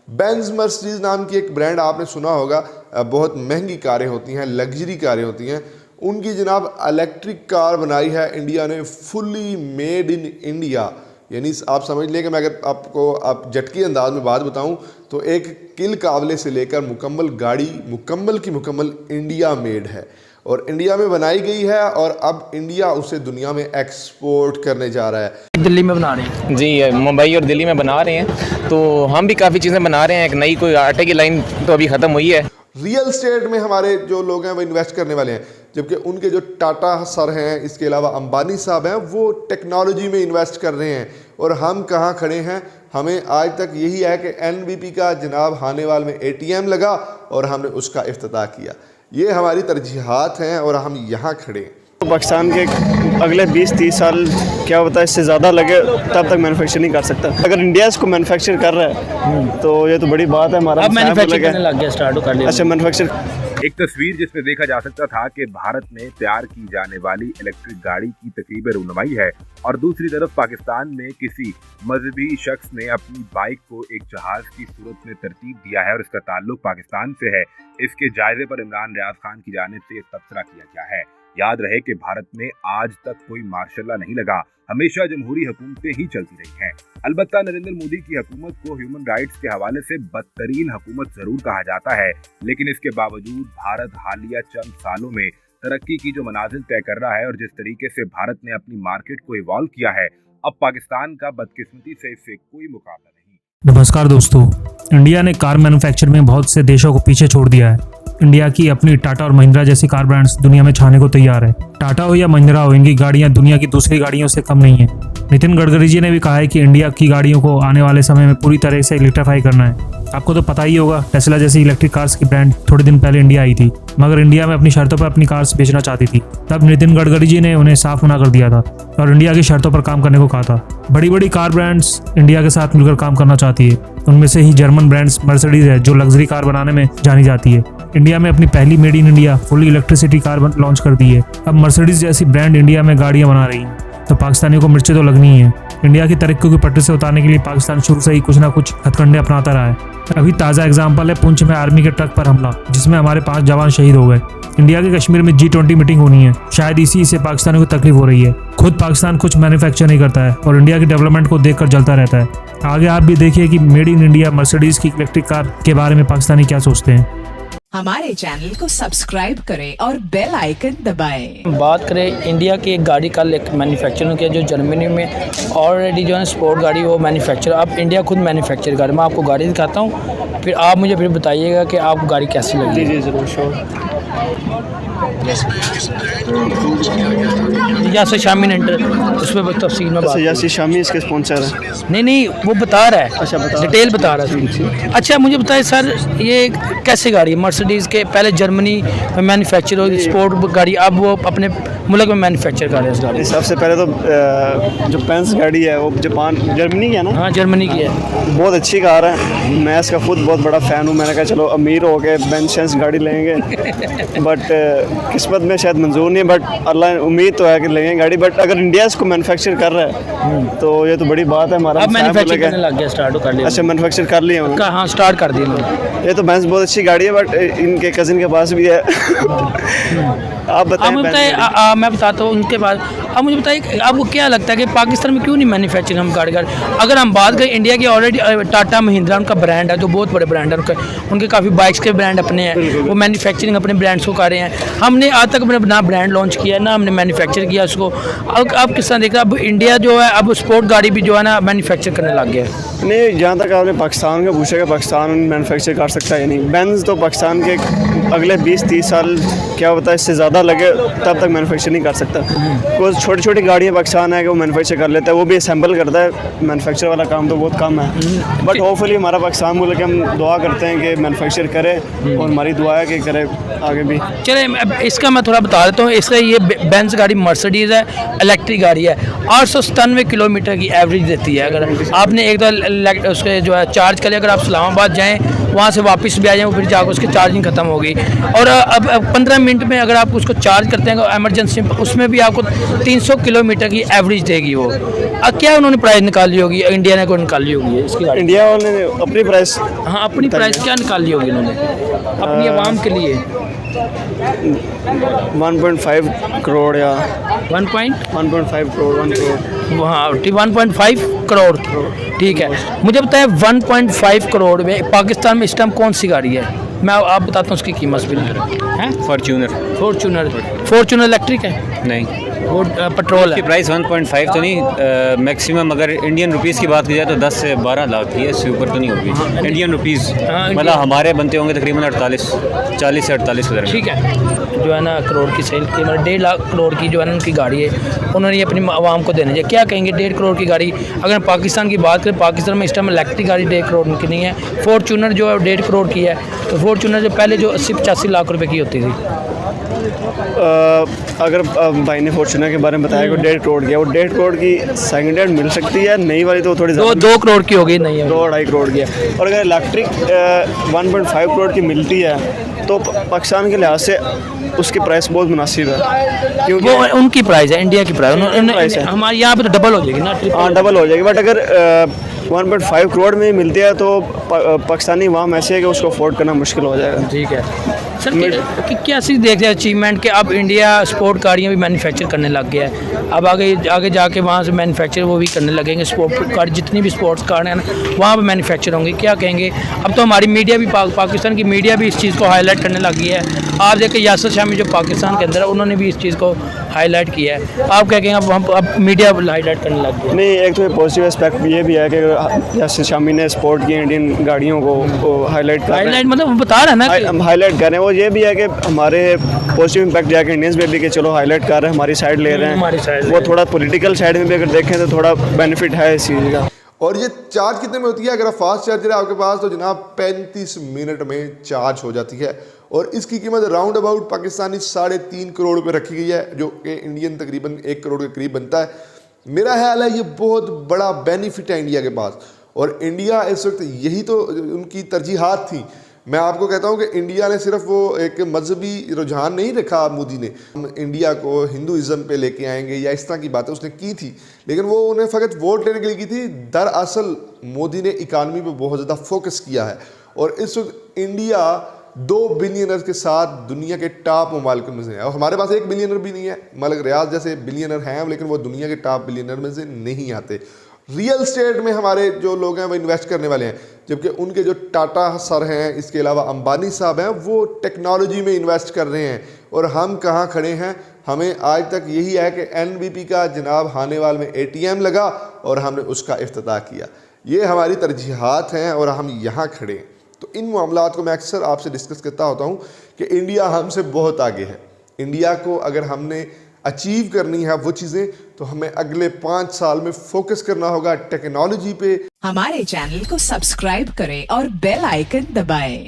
Benz Mercedes नाम की एक ब्रांड आपने सुना होगा, बहुत महंगी कारें होती हैं, लग्जरी कारें होती हैं। उनकी जनाब इलेक्ट्रिक कार बनाई है इंडिया ने, फुली मेड इन इंडिया। यानी आप समझ लें कि मैं अगर आपको आप झटकी अंदाज में बात बताऊं तो एक किल काबले से लेकर मुकम्मल गाड़ी मुकम्मल की मुकम्मल इंडिया मेड है और इंडिया में बनाई गई है और अब इंडिया उसे दुनिया में एक्सपोर्ट करने जा रहा है। दिल्ली में बना रहे हैं जी, मुंबई और दिल्ली में बना रहे हैं, तो हम भी काफ़ी चीज़ें बना रहे हैं। एक नई कोई आटे की लाइन तो अभी ख़त्म हुई है। रियल स्टेट में हमारे जो लोग हैं वो इन्वेस्ट करने वाले हैं, जबकि उनके जो टाटा सर हैं, इसके अलावा अंबानी साहब हैं, वो टेक्नोलॉजी में इन्वेस्ट कर रहे हैं। और हम कहाँ खड़े हैं? हमें आज तक यही है कि एनबीपी का जनाब हानेवाल में एटीएम लगा और हमने उसका इफ्तिताह किया। ये हमारी तरजीहात हैं और हम यहाँ खड़े हैं। पाकिस्तान के अगले 20-30 साल क्या होता है, इससे ज़्यादा लगे तब तक मैन्युफैक्चर नहीं कर सकता। अगर इंडिया इसको मैन्युफैक्चर कर रहा है तो ये तो बड़ी बात है। हमारा अब मैन्युफैक्चर करने लग गया, स्टार्ट कर लिया। अच्छा, मैन्युफैक्चर। एक तस्वीर जिसमें देखा जा सकता था कि भारत में तैयार की जाने वाली इलेक्ट्रिक गाड़ी की तकरीबन रूनुमाई है और दूसरी तरफ पाकिस्तान में किसी मजहबी शख्स ने अपनी बाइक को एक जहाज की सूरत में तरतीब दिया है और इसका ताल्लुक पाकिस्तान से है। इसके जायजे पर इमरान रियाज खान की जानिब से तबसरा किया गया है। याद रहे कि भारत में आज तक कोई मार्शल नहीं लगा, हमेशा जमहूरी हुकूमतें ही चलती रही हैं। अलबत्ता नरेंद्र मोदी की हुकूमत को ह्यूमन राइट्स के हवाले से बदतरीन हुकूमत जरूर कहा जाता है, लेकिन इसके बावजूद भारत हालिया चंद सालों में तरक्की की जो मनाजिल तय कर रहा है और जिस तरीके से भारत ने अपनी मार्केट को इवॉल्व किया है, अब पाकिस्तान का बदकिस्मती से इससे कोई मुकाबला नहीं। नमस्कार दोस्तों, इंडिया ने कार मैन्युफैक्चर में बहुत से देशों को पीछे छोड़ दिया है। इंडिया की अपनी टाटा और महिंद्रा जैसी कार ब्रांड्स दुनिया में छाने को तैयार है। टाटा हो या महिंद्रा हो, इनकी गाड़ियां दुनिया की दूसरी गाड़ियों से कम नहीं है। नितिन गडकरी जी ने भी कहा है कि इंडिया की गाड़ियों को आने वाले समय में पूरी तरह से इलेक्ट्रीफाई करना है। आपको तो पता ही होगा, टेस्ला जैसी इलेक्ट्रिक कार्स की ब्रांड थोड़े दिन पहले इंडिया आई थी, मगर इंडिया में अपनी शर्तों पर अपनी कार्स बेचना चाहती थी। तब नितिन गडकरी जी ने उन्हें साफ मना कर दिया था और इंडिया की शर्तों पर काम करने को कहा था। बड़ी बड़ी कार ब्रांड्स इंडिया के साथ मिलकर काम करना चाहती है। उनमें से ही जर्मन ब्रांड्स मर्सिडीज है, जो लग्जरी कार बनाने में जानी जाती है। इंडिया में अपनी पहली made in India fully electricity car launch कर दी है। अब मर्सिडीज जैसी ब्रांड इंडिया में गाड़ियां बना रही हैं, तो पाकिस्तानियों को मिर्चें तो लगनी ही है। इंडिया की तरक्की की पटरी से उतारने के लिए पाकिस्तान शुरू से ही कुछ ना कुछ हथकंडे अपनाता रहा है। अभी ताज़ा एग्जाम्पल है पुंछ में आर्मी के ट्रक पर हमला, जिसमें हमारे 5 जवान शहीद हो गए। इंडिया के कश्मीर में G20 मीटिंग होनी है, शायद इसी से पाकिस्तानियों को तकलीफ हो रही है। खुद पाकिस्तान कुछ मैन्युफैक्चर नहीं करता है और इंडिया की डेवलपमेंट को देखकर जलता रहता है। आगे आप भी देखिए कि मेड इन इंडिया मर्सिडीज की इलेक्ट्रिक कार के बारे में पाकिस्तानी क्या सोचते हैं। हमारे चैनल को सब्सक्राइब करें और बेल आइकन दबाएं। बात करें इंडिया की एक गाड़ी का मैन्युफैक्चरिंग किया, जो जर्मनी में ऑलरेडी जो है स्पोर्ट गाड़ी वो मैन्युफैक्चर, अब इंडिया खुद मैन्युफैक्चर कर। मैं आपको गाड़ी दिखाता हूँ, फिर आप मुझे फिर बताइएगा कि आपको गाड़ी कैसी लगी। जी ज़रूर, श्योर। जैसे शामी इंटर उसमें बस तफसील में बात। यासी शामी इसके स्पॉन्सर है। नहीं, वो बता रहा है। अच्छा, बता, डिटेल बता रहा है। अच्छा, मुझे बताइए सर, ये कैसे गाड़ी है? मर्सिडीज़ के पहले जर्मनी में मैन्युफैक्चर हो स्पोर्ट गाड़ी, अब वो अपने मुल्क में मैन्युफैक्चर कर रहे हैं इस गाड़ी। सबसे पहले तो जो बेंज गाड़ी है वो जर्मनी की है ना? हाँ, जर्मनी की है। बहुत अच्छी कार है, मैं इसका खुद बहुत बड़ा फ़ैन हूँ। मैंने कहा चलो अमीर हो गए बेंज गाड़ी लेंगे, बट किस्मत में शायद मंजूर नहीं है, बट अल्लाह उम्मीद तो है कि लेंगे गाड़ी। बट अगर इंडिया इसको मैन्युफैक्चर कर रहा है तो ये तो बड़ी बात है। हमारा अब मैन्युफैक्चर करने लग गया, स्टार्ट कर लिया। अच्छा, मैन्युफैक्चर कर लिया उन्होंने? हाँ, स्टार्ट कर दिया। ये तो बेंज बहुत अच्छी गाड़ी है, बट इनके कज़न के पास भी है। आप बताएं। मैं बताता हूँ उनके बाद। अब मुझे बताइए, आपको क्या लगता है कि पाकिस्तान में क्यों नहीं मैन्युफैक्चरिंग हम गाड़ी कर? अगर हम बात करें इंडिया की, ऑलरेडी टाटा महिंद्रा उनका ब्रांड है, जो बहुत बड़े ब्रांड है उनके काफ़ी बाइक्स के ब्रांड अपने हैं, वो मैन्युफैक्चरिंग अपने ब्रांड्स को कर रहे हैं। हमने आज तक अपने ना ब्रांड लॉन्च किया है, ना हमने मैन्युफैक्चर किया उसको। अब किस तरह देख रहा है, अब इंडिया जो है अब स्पोर्ट गाड़ी भी जो है ना मैन्युफैक्चर करने लग गया है। नहीं, जहाँ तक आपने पाकिस्तान का पूछा कि पाकिस्तान मैन्युफैक्चर कर सकता है या नहीं, बेंज तो पाकिस्तान के अगले 20-30 साल क्या होता है, इससे ज़्यादा लगे तब तक मैन्युफैक्चर नहीं कर सकता। कुछ छोटी छोटी गाड़ियाँ पाकिस्तान है कि वो मैन्युफैक्चर कर लेता है, वो भी असेंबल करता है। मैन्युफैक्चर वाला काम तो बहुत कम है, बट होपफुली हमारा पाकिस्तान मुल्क के हम दुआ करते हैं कि मैन्युफैक्चर करे और हमारी दुआ है कि करे आगे भी। चले, इसका मैं थोड़ा बता देता हूँ। इसका ये बेंज गाड़ी मर्सिडीज़ है, इलेक्ट्रिक गाड़ी है, 897 किलोमीटर की एवरेज देती है। अगर आपने एक दो उसके जो है चार्ज करें, अगर आप इस्लामाबाद जाएँ, वहाँ से वापस भी आ जाएँ, फिर जाकर उसकी चार्जिंग ख़त्म हो गई होगी। और अब 15 मिनट में अगर आप उसको चार्ज करते हैं एमरजेंसी में, उसमें भी आपको 300 किलोमीटर की एवरेज देगी वो। क्या उन्होंने प्राइस निकाली होगी, इंडिया ने को निकाली होगी इसकी गाड़ी? इंडिया वाले ने अपनी प्राइस, हाँ अपनी प्राइस क्या निकाली होगी उन्होंने अपनी आवाम के लिए? 1.5 करोड़ या 1.5 करोड़ 1 करोड़। हाँ 1.5 करोड़। ठीक है, मुझे बताएं 1.5 करोड़ में पाकिस्तान में इस टाइम कौन सी गाड़ी है? मैं आप बताता हूँ उसकी कीमत भी है। फॉर्च्यूनर इलेक्ट्रिक है? नहीं, वो पेट्रोल की है। प्राइस 1.5 तो नहीं, मैक्सिमम अगर इंडियन रुपीस की बात की जाए तो 10 से 12 लाख की है, इससे ऊपर तो नहीं होगी इंडियन रुपीस। मतलब हमारे बनते होंगे तकरीबन 40 से 48 हज़ार। ठीक है, जो है ना करोड़ की सेल कीमत 1.5 लाख करोड़ की जो है ना उनकी गाड़ी है, उन्होंने ये अपनी आवाम को देनी चाहिए। क्या कहेंगे 1.5 करोड़ की गाड़ी? अगर पाकिस्तान की बात करें, पाकिस्तान में इस टाइम इलेक्ट्रिक गाड़ी 1.5 करोड़ की नहीं है। फॉर्च्यूनर जो है 1.5 करोड़ की है, तो फॉर्च्यूनर जो पहले जो 80-85 लाख रुपए की होती थी। अगर भाई ने फॉर्च्यूनर के बारे में बताया कि 1.5 करोड़ की है, वो 1.5 करोड़ की सेकंड हैंड मिल सकती है, नई वाली तो थोड़ी 2 करोड़ की होगी, नहीं है 2-2.5 करोड़ की है। और अगर इलेक्ट्रिक 1.5 करोड़ की मिलती है तो पाकिस्तान के लिहाज से उसकी प्राइस बहुत मुनासिब है, क्योंकि वो उनकी प्राइस है, इंडिया की प्राइस प्राइस है। हमारे यहाँ पे तो डबल हो जाएगी ना। हाँ डबल हो जाएगी, बट अगर 1.5 करोड़ में मिलती है तो पाकिस्तानी वाम ऐसे है कि उसको अफोर्ड करना मुश्किल हो जाएगा। ठीक है सर, क्या चीज़ देख रहे हैं अचीवमेंट के? अब इंडिया स्पोर्ट गाड़ियाँ भी मैन्युफैक्चर करने लग गया है। अब आगे जाके वहाँ से मैन्युफैक्चर वो भी करने लगेंगे, स्पोर्ट कार जितनी भी स्पोर्ट्स कार हैं ना वहाँ पे मैन्युफैक्चर होंगे। क्या कहेंगे? अब तो हमारी मीडिया भी पाकिस्तान की मीडिया भी इस चीज़ को हाईलाइट करने लगी है। आप देखिए यासिर शामी जो पाकिस्तान के अंदर है, उन्होंने भी इस चीज़ को हाईलाइट किया है। आप क्या कहेंगे? अब मीडिया हाईलाइट करने लग गई? नहीं, एक तो पॉजिटिव एस्पेक्ट ये भी है कि यासिर शामी ने स्पोर्ट की इंडियन गाड़ियों को हाईलाइट मतलब बता रहे हैं ना हम हाईलाइट कर रहे हैं। वो ये भी है कि हमारे पॉजिटिव इम्पैक्ट जाके इंडियंस में भी कि चलो हाईलाइट कर रहे हैं, हमारी साइड ले रहे हैं। वो थोड़ा पॉलिटिकल साइड में भी अगर देखें तो थोड़ा बेनिफिट है इस चीज़ का। और ये चार्ज कितने में होती है? अगर आप फास्ट चार्जर है आपके पास तो जनाब 35 मिनट में चार्ज हो जाती है। और इसकी कीमत राउंड अबाउट पाकिस्तानी 3.5 करोड़ रुपये रखी गई है, जो कि इंडियन तकरीबन 1 करोड़ के करीब बनता है। मेरा ख्याल है ये बहुत बड़ा बेनिफिट है इंडिया के पास, और इंडिया इस वक्त यही तो उनकी तरजीहात थी। मैं आपको कहता हूँ कि इंडिया ने सिर्फ वो एक मजहबी रुझान नहीं रखा मोदी ने, हम इंडिया को हिंदुइज़्म पे लेके आएंगे या इस तरह की बातें उसने की थी, लेकिन वो उन्हें फ़कत वोट लेने के लिए की थी। दरअसल मोदी ने इकानमी पे बहुत ज़्यादा फोकस किया है, और इस वक्त इंडिया 2 बिलियनर के साथ दुनिया के टॉप ममालिक में से है। और हमारे पास 1 बिलियनर भी नहीं है, मलिक रियाज जैसे बिलियनर हैं, लेकिन वो दुनिया के टॉप बिलियनर में से नहीं आते। रियल स्टेट में हमारे जो लोग हैं वो इन्वेस्ट करने वाले हैं, जबकि उनके जो टाटा सर हैं, इसके अलावा अंबानी साहब हैं, वो टेक्नोलॉजी में इन्वेस्ट कर रहे हैं। और हम कहाँ खड़े हैं? हमें आज तक यही है कि NBP का जनाब हानेवाल में ATM लगा और हमने उसका इफ्तिताह किया। ये हमारी तरजीहात हैं और हम यहाँ खड़े हैं। तो इन मामलात को मैं अक्सर आपसे डिस्कस करता होता हूँ कि इंडिया हमसे बहुत आगे है। इंडिया को अगर हमने अचीव करनी है वो चीज़ें, तो हमें अगले 5 साल में फोकस करना होगा टेक्नोलॉजी पे। हमारे चैनल को सब्सक्राइब करें और बेल आइकन दबाएं।